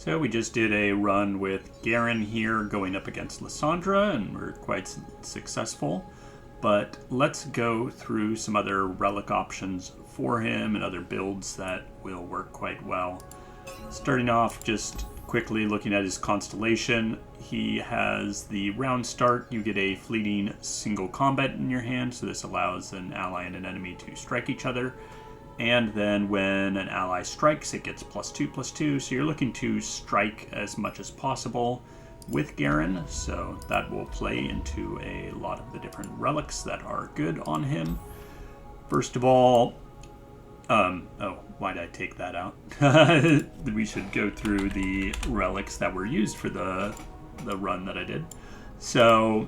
So we just did a run with Garen here going up against Lysandra, and we're quite successful. But let's go through some other relic options for him and other builds that will work quite well. Starting off, just quickly looking at his constellation, he has the round start. You get a fleeting single combat in your hand, so this allows an ally and an enemy to strike each other. And then when an ally strikes, it gets +2/+2. So you're looking to strike as much as possible with Garen. So that will play into a lot of the different relics that are good on him. First of all, why did I take that out? We should go through the relics that were used for the run that I did. So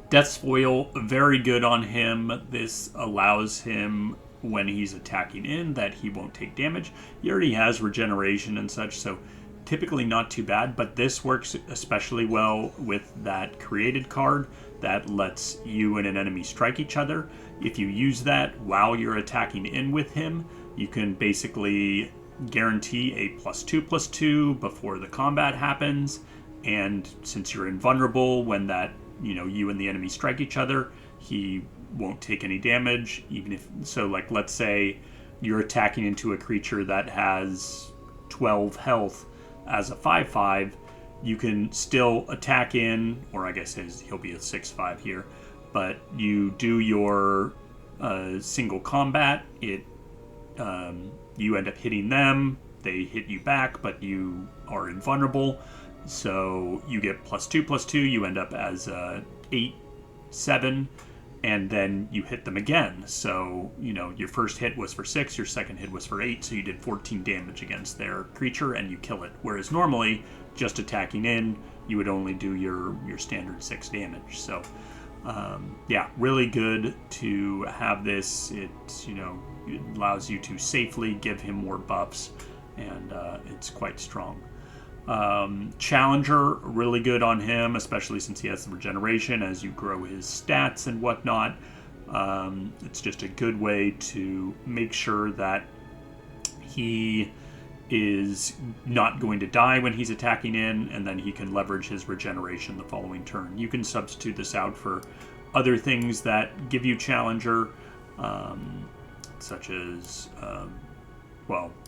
Death's Foil, very good on him. This allows him, when he's attacking in, that he won't take damage. He already has regeneration and such, so typically not too bad, but this works especially well with that created card that lets you and an enemy strike each other. If you use that while you're attacking in with him, you can basically guarantee a +2/+2 before the combat happens, and since you're invulnerable when that, you and the enemy strike each other, he won't take any damage. Even if, so like, let's say you're attacking into a creature that has 12 health as a 5/5, you can still attack in, or I guess he'll be a 6/5 here, but you do your single combat. You end up hitting them, they hit you back, but you are invulnerable, so you get +2/+2. You end up as 8/7, and then you hit them again. So, your first hit was for 6, your second hit was for 8, so you did 14 damage against their creature and you kill it. Whereas normally, just attacking in, you would only do your standard 6 damage. So, yeah, really good to have this. It allows you to safely give him more buffs, and it's quite strong. Challenger, really good on him, especially since he has the regeneration as you grow his stats and whatnot. It's just a good way to make sure that he is not going to die when he's attacking in, and then he can leverage his regeneration the following turn. You can substitute this out for other things that give you Challenger, such as,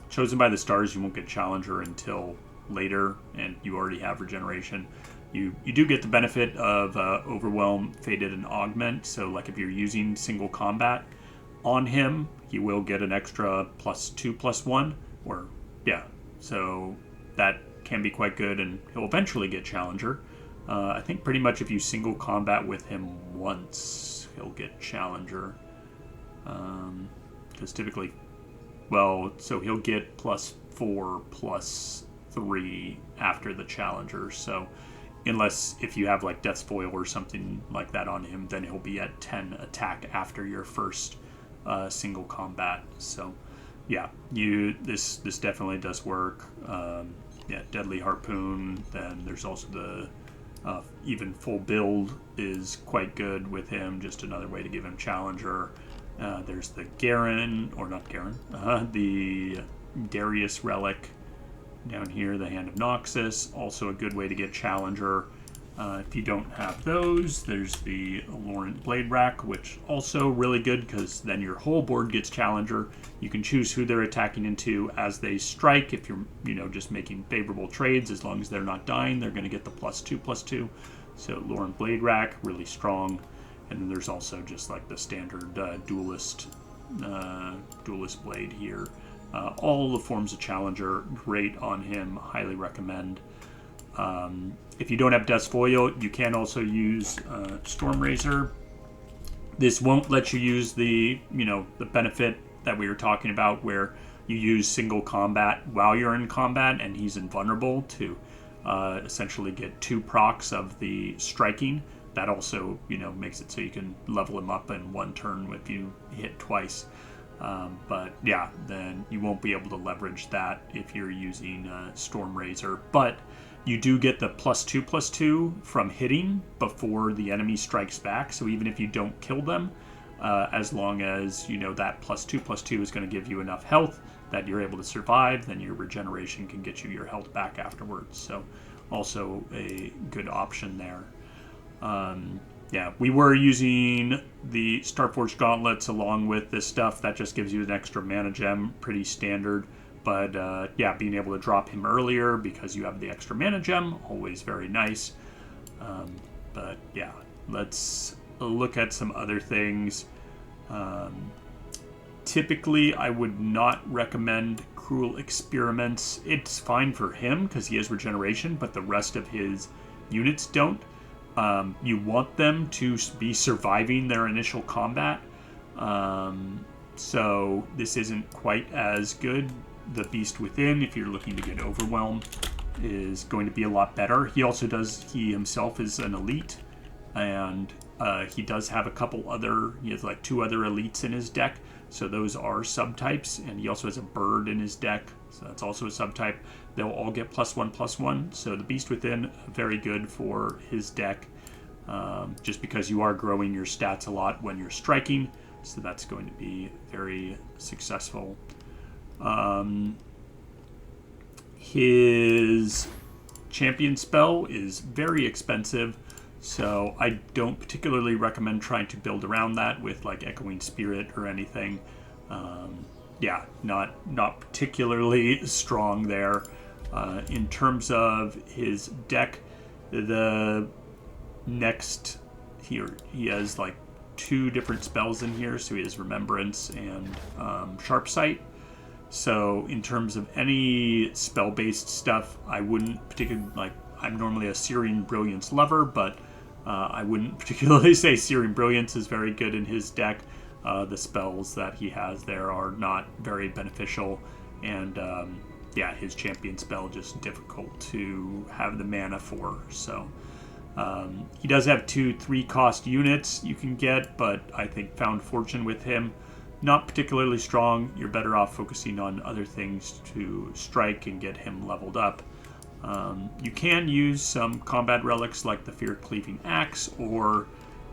Chosen by the Stars, you won't get Challenger until later, and you already have regeneration. You do get the benefit of Overwhelm, Faded, and Augment, so like if you're using single combat on him, he will get an extra +2/+1, so that can be quite good, and he'll eventually get Challenger. I think pretty much if you single combat with him once, he'll get Challenger, because typically, so he'll get +4/+3 after the Challenger. So unless if you have like Death's Foil or something like that on him, then he'll be at 10 attack after your first single combat. So yeah, this definitely does work. Deadly Harpoon. Then there's also the even full build is quite good with him. Just another way to give him Challenger. There's the Garen, or not Garen, the Darius relic down here, the Hand of Noxus, also a good way to get Challenger. If you don't have those, there's the Laurent Blade Rack, which also really good because then your whole board gets Challenger. You can choose who they're attacking into as they strike. If you're, just making favorable trades, as long as they're not dying, they're going to get the +2/+2. So Laurent Blade Rack, really strong. And then there's also just like the standard duelist blade here. All the forms of Challenger, great on him, highly recommend. If you don't have Death's Foil, you can also use Stormrazor. This won't let you use the benefit that we were talking about, where you use single combat while you're in combat, and he's invulnerable to essentially get 2 procs of the striking. That also, makes it so you can level him up in 1 turn if you hit twice. But yeah, then you won't be able to leverage that if you're using Stormrazor. But you do get the +2/+2 from hitting before the enemy strikes back. So even if you don't kill them, as long as that +2/+2 is going to give you enough health that you're able to survive, then your regeneration can get you your health back afterwards. So also a good option there. Yeah, we were using the Starforged Gauntlets along with this stuff. That just gives you an extra mana gem, pretty standard. But yeah, being able to drop him earlier because you have the extra mana gem, always very nice. But yeah, let's look at some other things. Typically, I would not recommend Cruel Experiments. It's fine for him because he has regeneration, but the rest of his units don't. You want them to be surviving their initial combat. So this isn't quite as good. The Beast Within, if you're looking to get Overwhelm, is going to be a lot better. He also does, he himself is an elite, and he does have a couple other, he has like 2 other elites in his deck, so those are subtypes, and he also has a bird in his deck, so that's also a subtype. They'll all get +1/+1, so the Beast Within, very good for his deck, just because you are growing your stats a lot when you're striking, so that's going to be very successful. His champion spell is very expensive, so I don't particularly recommend trying to build around that with like Echoing Spirit or anything. Yeah, not particularly strong there. In terms of his deck, the next here he has like 2 different spells in here, so he has Remembrance and Sharp Sight. So in terms of any spell-based stuff, I wouldn't particularly, like, I'm normally a Searing Brilliance lover, but I wouldn't particularly say Searing Brilliance is very good in his deck. The spells that he has there are not very beneficial, and yeah, his champion spell just difficult to have the mana for. So he does have 2 3-cost units you can get, but I think Found Fortune with him, not particularly strong. You're better off focusing on other things to strike and get him leveled up. You can use some combat relics like the Fear Cleaving Axe or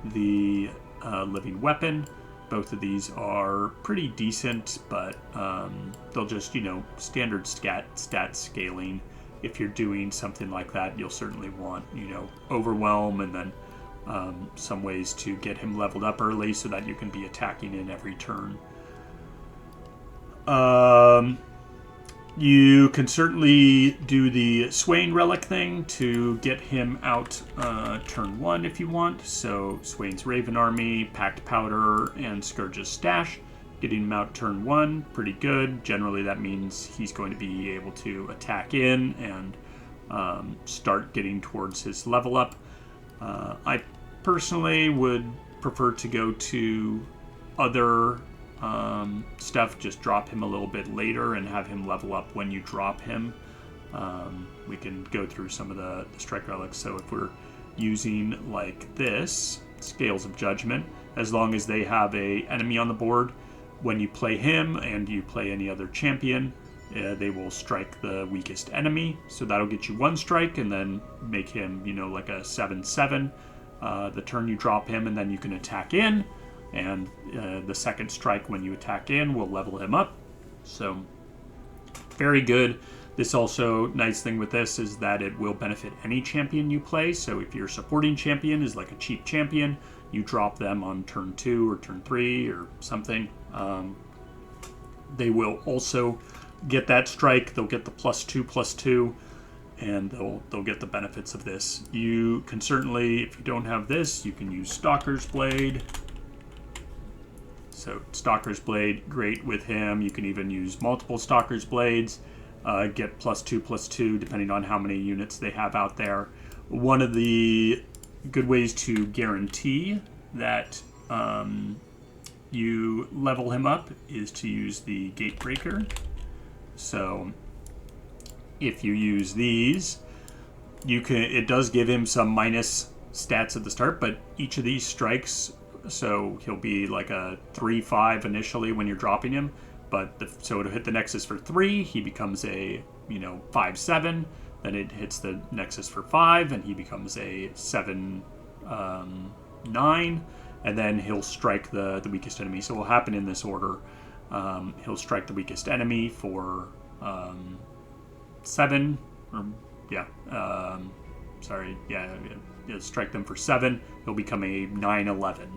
the Living Weapon. Both of these are pretty decent, but they'll just, standard stat scaling. If you're doing something like that, you'll certainly want, Overwhelm and then some ways to get him leveled up early so that you can be attacking in every turn. You can certainly do the Swain Relic thing to get him out turn 1 if you want. So Swain's Raven Army, Packed Powder, and Scourge's Stash. Getting him out turn 1, pretty good. Generally that means he's going to be able to attack in and start getting towards his level up. I personally would prefer to go to other stuff, just drop him a little bit later and have him level up when you drop him. We can go through some of the strike relics. So if we're using like this, Scales of Judgment, as long as they have a enemy on the board, when you play him and you play any other champion, they will strike the weakest enemy. So that'll get you 1 strike and then make him, like a 7/7 the turn you drop him, and then you can attack in. And the second strike when you attack in will level him up. So very good. This also, nice thing with this is that it will benefit any champion you play. So if your supporting champion is like a cheap champion, you drop them on turn 2 or turn 3 or something. They will also get that strike. They'll get the +2/+2, and they'll get the benefits of this. You can certainly, if you don't have this, you can use Stalker's Blade. So Stalker's Blade, great with him. You can even use multiple Stalker's Blades, get +2/+2 depending on how many units they have out there. One of the good ways to guarantee that you level him up is to use the Gatebreaker. So if you use these, it does give him some minus stats at the start, but each of these strikes, so he'll be like a 3/5 initially when you're dropping him, but so it'll hit the Nexus for 3, he becomes a 5/7, then it hits the Nexus for 5, and he becomes a 7/9, and then he'll strike the weakest enemy. So it will happen in this order. He'll strike the weakest enemy for 7, or yeah, sorry, yeah, strike them for 7. He'll become a 9/11.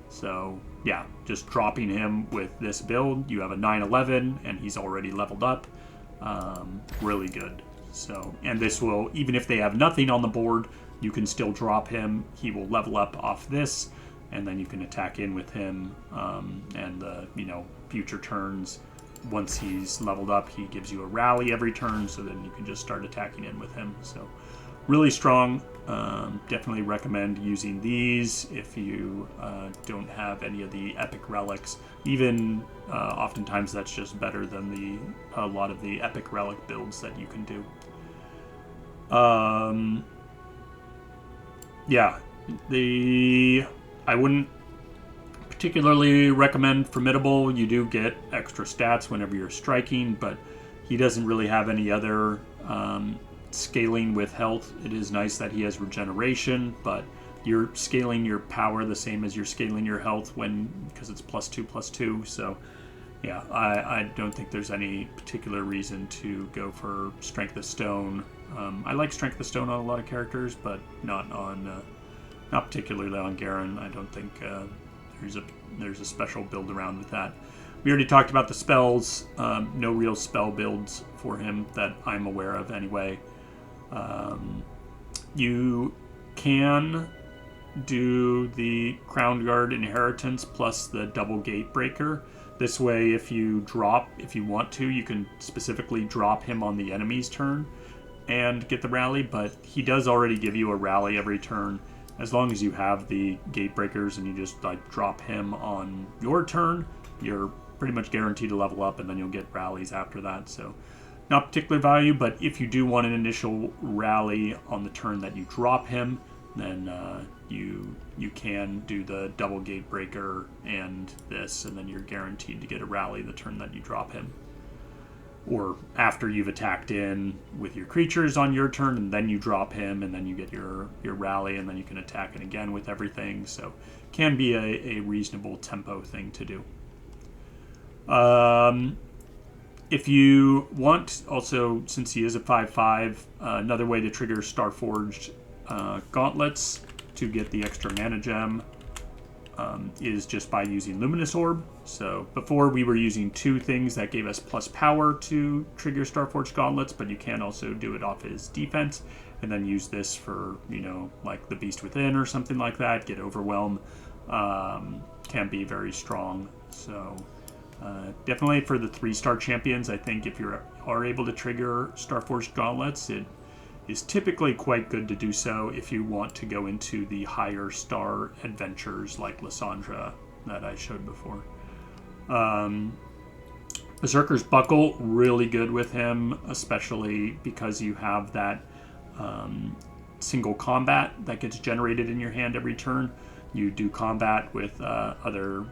So yeah, just dropping him with this build, you have a 9/11, and he's already leveled up. Really good. So, and this will, even if they have nothing on the board, you can still drop him. He will level up off this, and then you can attack in with him. And the future turns, once he's leveled up, he gives you a rally every turn, so then you can just start attacking in with him. So really strong. Definitely recommend using these if you don't have any of the epic relics. Even oftentimes that's just better than a lot of the epic relic builds that you can do. Yeah, I wouldn't particularly recommend Formidable. You do get extra stats whenever you're striking, but he doesn't really have any other scaling with health. It is nice that he has regeneration, but you're scaling your power the same as you're scaling your health because it's +2/+2. So yeah, I don't think there's any particular reason to go for Strength of Stone. I like Strength of Stone on a lot of characters, but not particularly on Garen. I don't think there's a special build around with that. We already talked about the spells. No real spell builds for him that I'm aware of anyway. You can do the Crown Guard Inheritance plus the double Gate Breaker. This way, if you want to, you can specifically drop him on the enemy's turn and get the rally, but he does already give you a rally every turn. As long as you have the Gate Breakers and you just drop him on your turn, you're pretty much guaranteed to level up, and then you'll get rallies after that. So not particular value, but if you do want an initial rally on the turn that you drop him, then you can do the double Gate Breaker and this, and then you're guaranteed to get a rally the turn that you drop him. Or after you've attacked in with your creatures on your turn, and then you drop him, and then you get your rally, and then you can attack it again with everything. So can be a reasonable tempo thing to do. If you want, also, since he is a 5/5, another way to trigger Starforged Gauntlets to get the extra mana gem is just by using Luminous Orb. So before we were using 2 things that gave us plus power to trigger Starforged Gauntlets, but you can also do it off his defense, and then use this for, like the Beast Within or something like that, get Overwhelm. Can be very strong. So definitely for the 3-star champions, I think if you are able to trigger Starforged Gauntlets, it is typically quite good to do so if you want to go into the higher star adventures like Lysandra that I showed before. Berserker's Buckle, really good with him, especially because you have that single combat that gets generated in your hand every turn. You do combat with other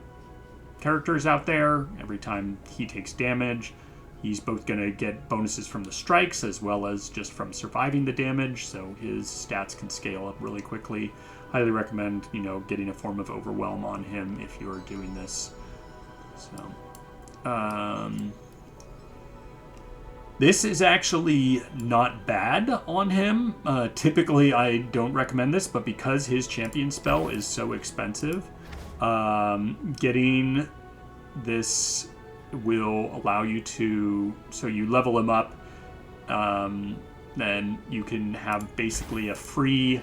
characters out there. Every time he takes damage, he's both going to get bonuses from the strikes as well as just from surviving the damage, so his stats can scale up really quickly. Highly recommend, getting a form of Overwhelm on him if you're doing this. So, this is actually not bad on him. Typically, I don't recommend this, but because his champion spell is so expensive, getting this will allow you to, so you level him up, then you can have basically a free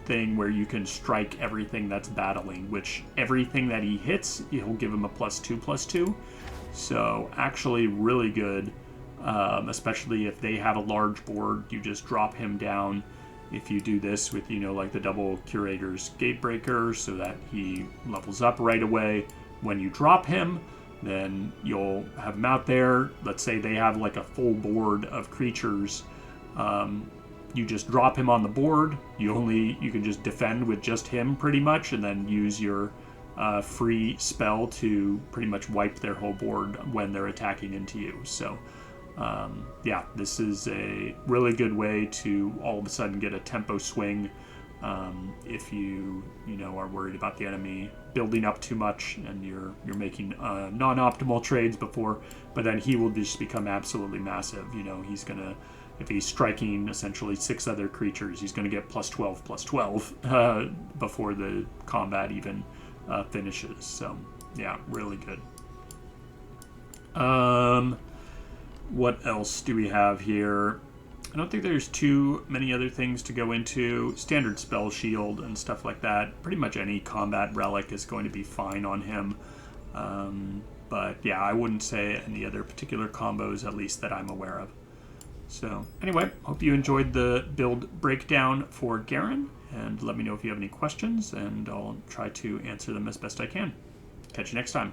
thing where you can strike everything that's battling, which everything that he hits, he'll give him a +2/+2. So actually really good, especially if they have a large board. You just drop him down. If you do this with, like the double Curator's Gatebreaker, so that he levels up right away. When you drop him, then you'll have him out there. Let's say they have like a full board of creatures. You just drop him on the board. You can just defend with just him pretty much, and then use your free spell to pretty much wipe their whole board when they're attacking into you. So yeah, this is a really good way to all of a sudden get a tempo swing If you are worried about the enemy building up too much and you're making non-optimal trades before, but then he will just become absolutely massive. He's gonna, if he's striking essentially 6 other creatures, he's gonna get +12/+12 before the combat even finishes. So yeah, really good. What else do we have here? I don't think there's too many other things to go into. Standard spell shield and stuff like that. Pretty much any combat relic is going to be fine on him. But yeah, I wouldn't say any other particular combos, at least that I'm aware of. So anyway, hope you enjoyed the build breakdown for Garen, and let me know if you have any questions, and I'll try to answer them as best I can. Catch you next time.